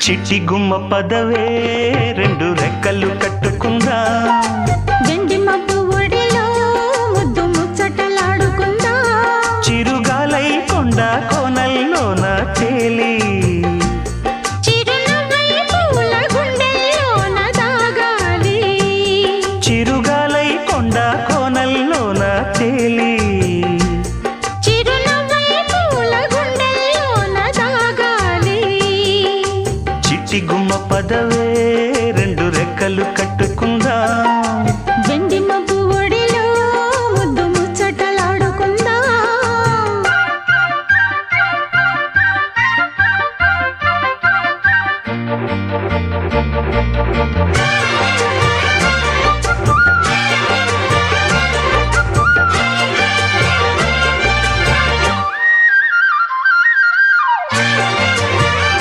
చిట్టి గుమ్మ పదవే రెండు రెక్కలు కట్టుకుందా వెండి మబ్బు ఒడిలో ముద్దు ముచ్చటలాడుకుందా చిరుగాలై కొండ కోనల్లోన తేలి చిరునవ్వై పూల గుండెల్లోన దాగాలి చిరుగాలై కొండ కోనల్లోన తేలి చిరునవ్వై పూల గుండెల్లోన దాగాలి చిట్టి గుమ్మ పదవే రెండు రెక్కలు